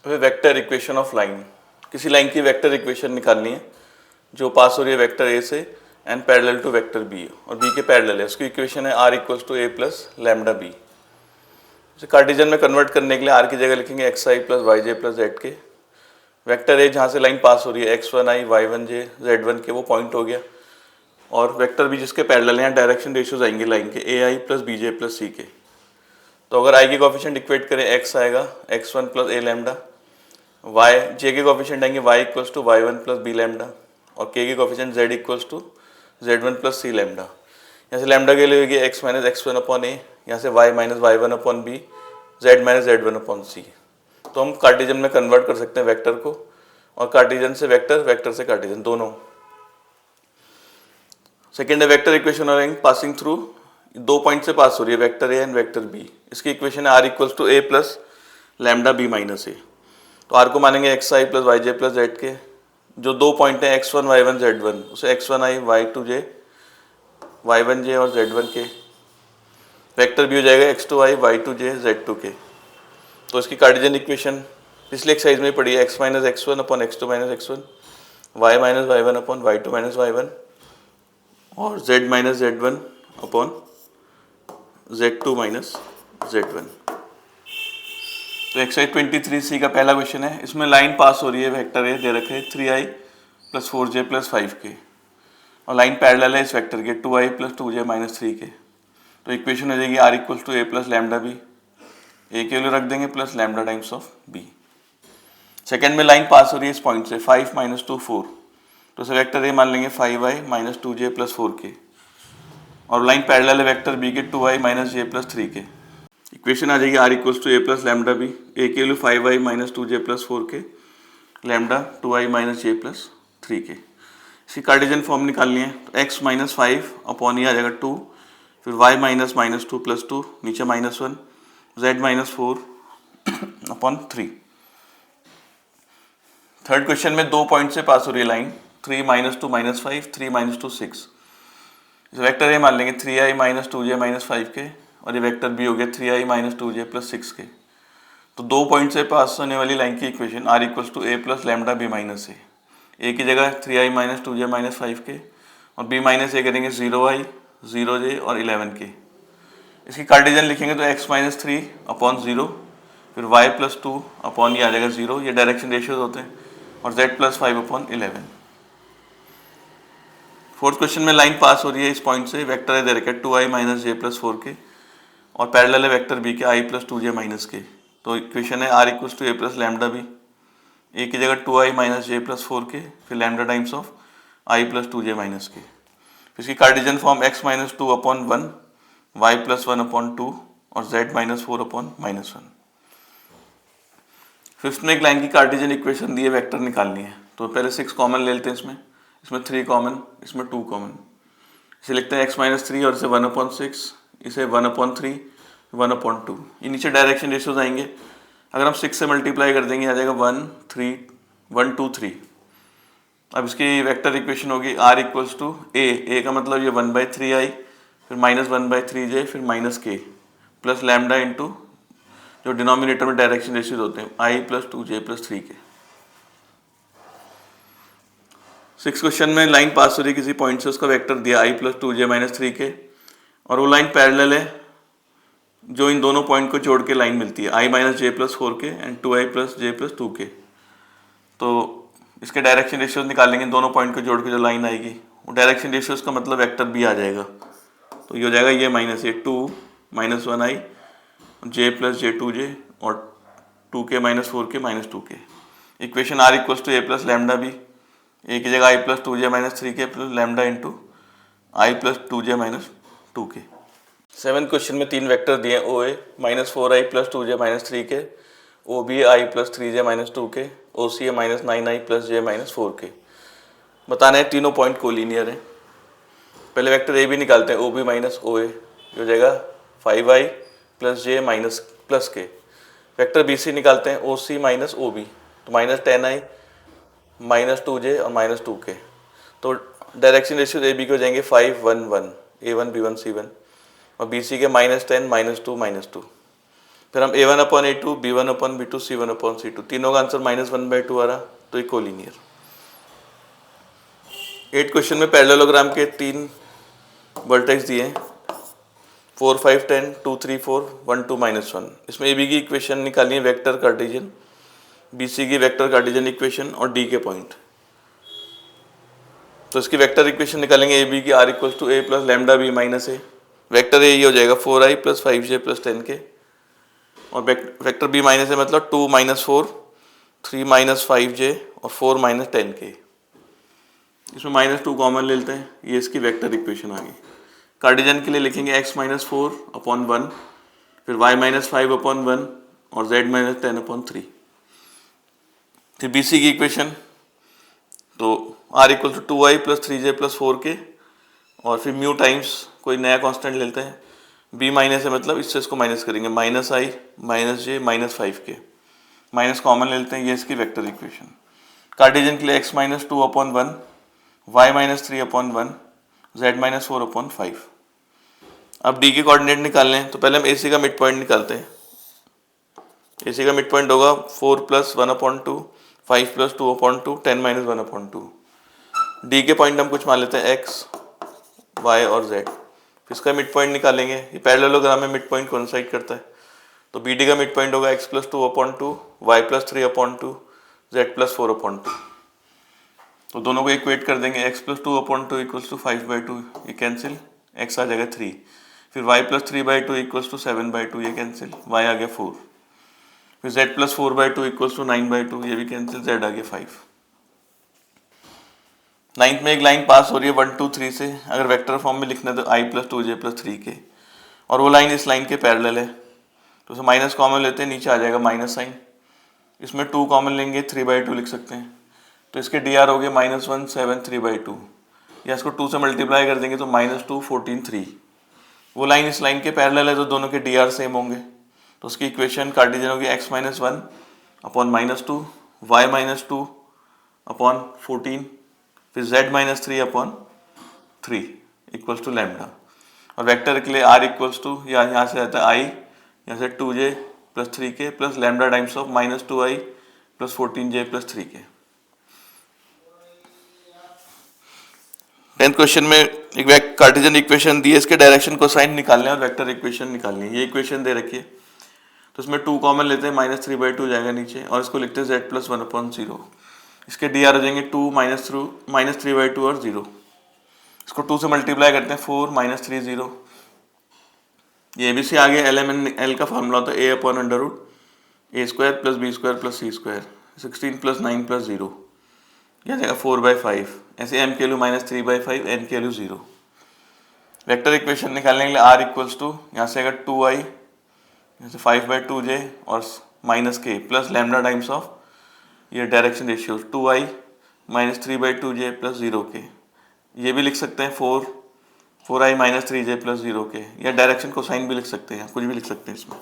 Vector equation of line, किसी line की vector equation निकालनी है जो पास हो रही है वेक्टर ए से and parallel to vector b और बी के पैरेलल है। उसकी इक्वेशन है are equals to A plus lambda b. इसे कार्टेशियन में कन्वर्ट करने के लिए आर की जगह लिखेंगे x I plus Y J plus Z k. Vector a जहाँ से लाइन पास हो रही है एक्स वन आई y one j z one k, वो पॉइंट हो गया। और वेक्टर बी जिसके पैरेलल हैं, डायरेक्शन रेशियोज आएंगे लाइन के A I plus B J plus C K. तो अगर आई के कोफिशिएंट इक्वेट करें एक्स आएगा X one plus A lambda, Y J के कोफिशिएंट आएंगे Y equals to Y one plus B lambda और K coefficient Z equals to Z one plus C lambda. यहाँ से लैम्डा के लिए होगी X minus X one upon A, यहाँ से Y minus Y one upon B, Z minus Z one upon C. तो हम कार्टेशियन में कन्वर्ट कर सकते हैं वेक्टर को, और कार्टेशियन से वेक्टर, वेक्टर से कार्टेशियन, दोनों। सेकेंड है वेक्टर इक्वेशन और पासिंग थ्रू, दो पॉइंट से पास हो रही है vector A and vector B. इसकी इक्वेशन है are equals to A plus lambda B minus A. तो आर को मानेंगे एक्स आई प्लस वाई जे प्लस जेड के। जो दो पॉइंट है x one Y one Z one, उसे एक्स वन आई Y two J Y one j और z one k. Vector b हो जाएगा x two i Y two j z two k. तो इसकी Cartesian equation पिछले exercise में पड़ी है X minus X one upon X two minus X one, Y minus Y one upon Y two minus Y one और Z minus Z one upon Z two minus Z one. तो exercise 23C का पहला question है। इसमें line pass हो रही है vector ए दे रखे 3i plus 4j plus 5k और लाइन पैरेलल है इस वेक्टर के 2i plus 2j minus 3k। तो इक्वेशन हो जाएगी R equals to A plus lambda B, A के लिए रख देंगे plus lambda times of B. Second में लाइन पास हो रही है इस पॉइंट से 5 माइनस 2 4, तो इसे वेक्टर ए मान लेंगे 5i minus 2j plus 4k और लाइन पैरेलल है वेक्टर बी के 2i minus j plus 3k। Equation आ जाएगी R equals to A plus lambda B, A के लिए 5i minus 2j plus 4k, lambda 2i minus j plus 3k। इसकी Cartesian form निकालनी है तो x माइनस 5 अपॉन ये आ जाएगा 2, फिर y माइनस माइनस 2 प्लस 2, नीचे minus 1, z minus 4 upon 3। Third question में दो पॉइंट से पास हो रही है लाइन 3 माइनस 2 माइनस 5, 3 माइनस 2 6। इस वेक्टर ए मान लेंगे 3i minus 2j minus 5k और ये वेक्टर बी हो गया 3i minus 2j plus 6k। तो दो पॉइंट से पास होने वाली लाइन की equation R equals to A plus lambda B minus A. A की जगह 3i minus 2j minus 5k और बी माइनस ए करेंगे 0i 0j और 11k। इसकी कार्टेशियन लिखेंगे तो x माइनस 3 अपॉन 0, फिर y प्लस 2 अपॉन ये आ जाएगा 0, ये डायरेक्शन रेशियोज होते हैं, और z plus 5 upon 11। Fourth question में लाइन पास हो रही है इस पॉइंट से, वेक्टर है दे रखा है 2i minus j plus 4k और पैरेलल है वेक्टर बी के i plus 2j minus k। तो इक्वेशन है are equals to A plus lambda B, A की जगह 2i minus j plus 4k, फिर lambda times of i plus 2j minus k। इसकी Cartesian form x minus 2 upon 1, y plus 1 upon 2 और z minus 4 upon minus 1। Fifth में एक line की Cartesian equation दी है, vector निकालनी है। तो पहले 6 कॉमन ले लेते हैं इसमें 3 कॉमन, इसमें 2 कॉमन। इसे लिखते हैं x माइनस 3 और इसे 1 अपॉन 6, इसे 1 अपॉन 3, 1 अपॉन 2। ये नीचे डायरेक्शन रेशियोज आएंगे, अगर हम 6 से मल्टीप्लाई कर देंगे आ जाएगा 1 3 1 2 3। अब इसकी वेक्टर इक्वेशन होगी आर इक्वल्स टू ए का मतलब ये 1/3i, फिर माइनस 1/3j, फिर minus k plus lambda into जो डिनोमिनेटर में डायरेक्शन रेशियोज होते हैं i plus 2j plus 3k। 6 question में लाइन पास हो रही है किसी पॉइंट से, उसका वेक्टर दिया i plus 2j minus 3k और वो लाइन पैरेलल है जो इन दोनों पॉइंट को जोड़ के लाइन मिलती है i minus J plus 4k and 2i plus J plus 2k। तो इसके डायरेक्शन रेशियोज निकालेंगे, दोनों पॉइंट को जोड़ के जो लाइन आएगी वो डायरेक्शन रेशियोज का मतलब वेक्टर बी आ जाएगा। तो ये हो जाएगा ये माइनस ये 2 माइनस 1i जे प्लस जे 2j और 2k minus 4k minus 2k। Equation R equals to A plus lambda B, A की जगह i plus 2j minus 3k plus lambda into i plus 2j minus 2k। 7 question में 3 vector दिए हैं, O A minus 4i plus 2j minus 3k, O B I plus 3j minus 2k, O C A minus 9i plus j minus 4k। बताना है तीनों point collinear है। पहले vector A B निकालते हैं, ओ बी माइनस ओ ए हो जाएगा 5i plus j minus plus k। Vector b c निकालते हैं, o c minus o b, तो माइनस 10i माइनस 2j और माइनस 2k। तो डायरेक्शन रेशियो ए बी के हो जाएंगे 5 1 1, a1 b1 c1 और बी सी के माइनस 10 माइनस 2 माइनस 2। फिर हम a1/a2, b1/b2, c1/c2, तीनों का आंसर -1/2 आ रहा, तो ये कोलिनियर। 8 क्वेश्चन में पैरेललोग्राम के 3 वर्टेक्स दिए हैं, 4, 5, 10, 2, 3, 4, 1, 2, -1। इसमें ए बी की इक्वेशन निकालनी है, वेक्टर कार्टेशियन, बी सी की वेक्टर कार्टेशियन इक्वेशन और डी के पॉइंट। तो इसकी वेक्टर इक्वेशन निकालेंगे ए बी की, r = a + λb - a। Vector A ये हो जाएगा 4i + 5j + 10k, और वेक्टर बी माइनस ए मतलब 2 - 4, 3 - 5j और 4 - 10k। इसमें -2 कॉमन ले लेते हैं, ये इसकी वेक्टर इक्वेशन आ गई। कार्टेशियन के लिए लिखेंगे x - 4/1, फिर y - 5/1 और z - 10/3। फिर बी सी की इक्वेशन, तो r = 2i + 3j + 4k, और फिर म्यू टाइम्स कोई नया कांस्टेंट लेते हैं, b माइनस है मतलब इससे इसको माइनस करेंगे, -i - j - 5k, minus common ले लेते हैं, ये इसकी वेक्टर इक्वेशन। कार्टेशियन के लिए x - 2/1, y - 3/1, z - 4/5। अब d के कोऑर्डिनेट निकालने हैं, तो पहले हम AC का मिड पॉइंट निकालते हैं। AC का मिड पॉइंट होगा 4 + 1/2, 5 + 2/2, 10 - 1/2। d के पॉइंट हम कुछ मान लेते हैं x, y और z। फिर इसका मिड पॉइंट निकालेंगे, ये पैरेललोग्राम में मिड पॉइंट कोइंसाइड करता है, तो BD का मिड पॉइंट होगा x + 2/2, y + 3/2, z + 4/2। तो दोनों को इक्वेट कर देंगे, x + 2/2 = 5/2, ये कैंसिल, x आ जाएगा 3, फिर y + 3/2 = 7/2, ये कैंसिल, y आ गया 4, फिर z + 4/2 = 9/2, ये भी कैंसिल, z आ गया 5। 9th में एक लाइन पास हो रही है 1, 2, 3 से, अगर वेक्टर फॉर्म में लिखना है तो i + 2j + 3k, और वो लाइन इस लाइन के पैरेलल है, तो उसे माइनस कॉमन लेते हैं, नीचे आ जाएगा माइनस साइन, इसमें 2 कॉमन लेंगे, 3/2 लिख सकते हैं, तो इसके dr हो गए -1, 7, 3/2, या इसको 2 से मल्टीप्लाई कर देंगे तो -2, 14, 3। वो लाइन इस लाइन के पैरेलल है, तो दोनों के dr सेम होंगे, तो उसकी इक्वेशन कार्टेशियन होगी x - 1/-2, y - 2/14, फिर z - 3/3 = लैम्डा, और वेक्टर के लिए r = यहाँ से आता है i, यहाँ से 2j + 3k + lambda times of -2i + 14j + 3k। 10th question में एक कार्टेशियन इक्वेशन दी है, इसके डायरेक्शन को साइन निकालने और वेक्टर इक्वेशन निकालनी है। ये इक्वेशन दे रखी है, तो इसमें 2 कॉमन लेते हैं, -3/2 जाएगा नीचे, और इसको लिखते हैं z + 1/0। इसके dr हो जाएंगे 2 - 3/2 और 0, इसको 2 से मल्टीप्लाई करते हैं, 4 - 3, 0। ये ABC आगे LMN का फार्मूला होता है a/√a² + b² + c², 16 + 9 + 0, यह जाएगा 4/5। ऐसे m की वैल्यू -3/5, n की वैल्यू 0। वेक्टर इक्वेशन निकालने के लिए r = यहाँ से आएगा 2i, यहाँ से 5/2j और -k + लैम्डा टाइम्स ऑफ ये direction ratio 2i - 3/2j + 0k, ये भी लिख सकते हैं 4i - 3j + 0k, या डायरेक्शन कोसाइन भी लिख सकते हैं, कुछ भी लिख सकते हैं इसमें।